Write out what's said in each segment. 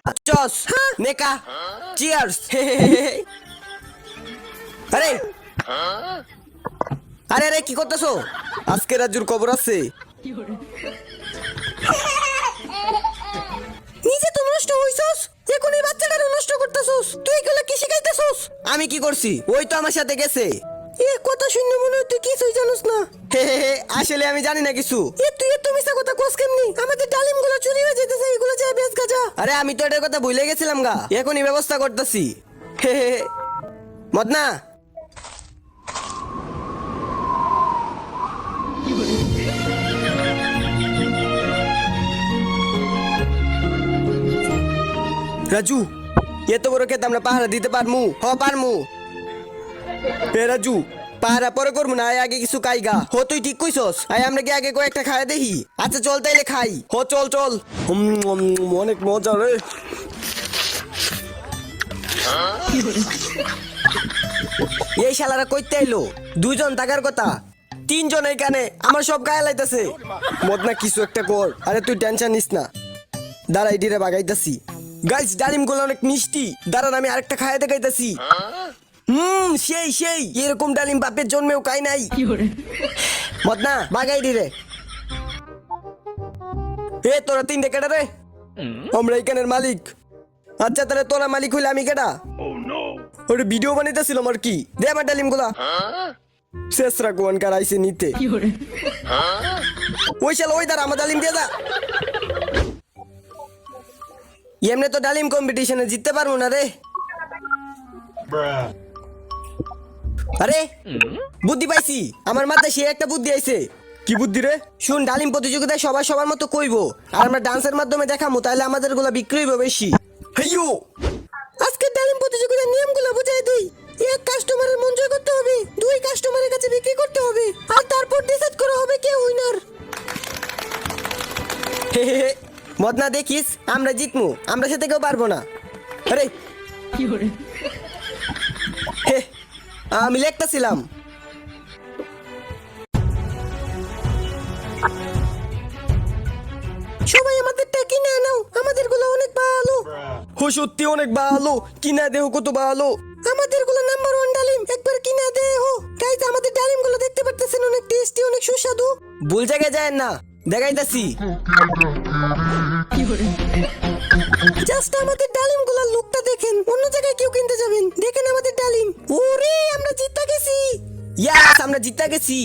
চস নেকা চিয়ার্স আরে আরে আরে কি করতেছো? আজকে রাজুর খবর আছে। নিজে তো নষ্ট হইছস, এখন এই বাচ্চাটারে নষ্ট করতেছস। তুই এগুলা কি শিখাইতেছস? আমি কি করছি? ওই তো আমার সাথে গেছে। এ কথা শুনে মনে হয় তুই কিছুই জানোস না। আসলে আমি জানি না কিছু। তুই এত মিছা কথা কস কেমনি? আমাদের ডালিমগুলো চুরি হয়ে যেতেছে, এগুলো যায় বেশ গাজা। আরে আমি তো এটার কথা ভুলে গেছিলাম গা, এখনই ব্যবস্থা করতেছি। মদনা রাজু, এত বড় ক্ষেত আমরা পাহারা দিতে পারমু? হ পারমু। এ রাজু, পাহারা পরে করবো না, আগে কিছু খাইগা। হো তুই ঠিক কইছস, আমরা কি আগে কয়েকটা খাই দেখি? আচ্ছা চল তাইলে খাই। হো চল চল। অনেক মজা রে। এই শালারা কইতে আইলো? দুইজন থাকার কথা, তিনজন এখানে। আমার সব গায়ে লাইতেছে। মদনা কিছু একটা কর। আরে তুই টেনশন নিস না, দাঁড়াই ডিরে বাগাইতাছি। গাইস ডালিম গুলো অনেক মিষ্টি, দাঁড়ান আমি আরেকটা খায় দেখাইতাছি। সেই সেই এরকম ডালিম বাপের জন্মেও খাই নাই। মদনা বাগাই ডিরে। এ তোরা তিনটে কেডা রে? আমরা এখানের মালিক। আচ্ছা তাহলে তোরা মালিক হইলে আমি কেডা? ওরে ভিডিও বানাইতেছিলাম আর কি। দে আমার ডালিম গুলা। শেষরা কোন কার আইছে নিতে। ওই শালা ওই দাঁড়া, আমার ডালিম দিয়ে দা। এমনি তো ডালিম কম্পিটিশনে জিততে পারবো না রে। আরে বুদ্ধি পাইছি, আমার মাথায় সে একটা বুদ্ধি আইছে। কি বুদ্ধি রে? শুন, ডালিম প্রতিযোগিতায় সবাই সবার মতো কইবো, আর আমরা ডান্সের মাধ্যমে দেখামু, তাহলে আমাদের গুলা বিক্রি হইব বেশি। হেইয়ো, আজকে ডালিম প্রতিযোগিতার নিয়মগুলো বুঝাই দিই। এক কাস্টমারের মন জয় করতে হবে, দুই কাস্টমারের কাছে বিক্রি করতে হবে, আর তারপর ডিসাইড করা হবে কে উইনার। মদনা দেখিস, আমরা জিতমু, আমরা সাথে কেউ পারবো না। আরে আমি লেখতেছিলাম। সবাই আমাদেরটা কিনে নাও, আমাদের গুলো অনেক ভালো। হো সত্যি অনেক ভালো, কিনা দেহ কত ভালো। আমাদের গুলো নাম্বার 1 ডালিম, একবার কিনা দেহ। গাইস আমাদের ডালিম গুলো দেখতে পারতেছেন, অনেক টেস্টি, অনেক সুস্বাদু। ভুল জায়গায় যায় না, দেখাইতাছি। জাস্ট আমাদের ডালিম গুলার লুকটা দেখেন, অন্য জায়গায় কেউ কিনতে যাবেন। দেখেন আমাদের ডালিম। ওরে আমরা জিততে গেছি। ইয়াস আমরা জিততে গেছি।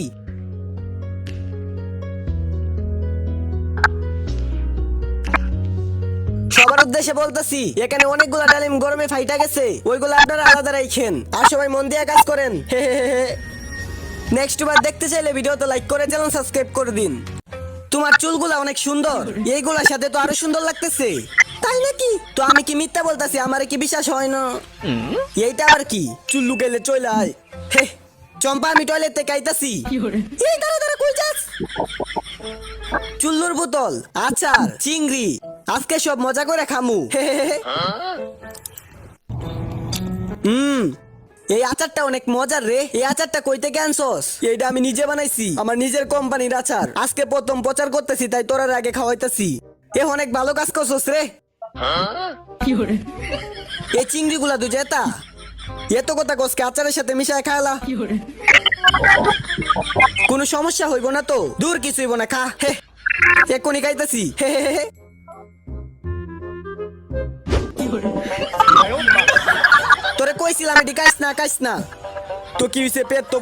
সবার উদ্দেশ্যে বলতেছি, এখানে অনেকগুলা ডালিম গরমে ফাইটা গেছে, ওইগুলো আপনারা আলাদা রাখেন, আর সবাই মন দিয়ে কাজ করেন। নেক্সট বার দেখতে চাইলে ভিডিওতে লাইক করে চ্যানেল সাবস্ক্রাইব করে দিন। তোমার চুলগুলা অনেক সুন্দর, এইগুলার সাথে তো আরো সুন্দর লাগতেছে। তাই নাকি? তো আমি কি মিথ্যা বলতাছি? আমারে কি বিশ্বাস হয় না? এইটা আর কি? চুল লুকাইলে চলে আয়। হে চম্পা, আমি টয়লেট থেকে আইতাছি। এই দাঁড়া দাঁড়া, কই যাস? চুল্লুর বোতল, আচার, চিংড়ি, আজকে সব মজা করে খামু। এই আচারটা অনেক মজার রে। এই আচারটা কই থেকে আনছস? এইটা আমি নিজে বানাইছি, আমার নিজের কোম্পানির আচার। আজকে প্রথম প্রচার করতেছি, তাই তোরার আগে খাওয়াইতাছি। এ অনেক ভালো কাজ করছস রে। এই চিংড়ি গুলা তুই জেতা এত কথা কসকে আচারের সাথে মিশায় খাইলা, কোনো সমস্যা হইব না তো? দূর কিছু হইব না, খা। হে এক্ষুনি খাইতেছি। তোরে কইছিলাম এটি খাইস না, খাইস না। তো কি হইছে? পেট তো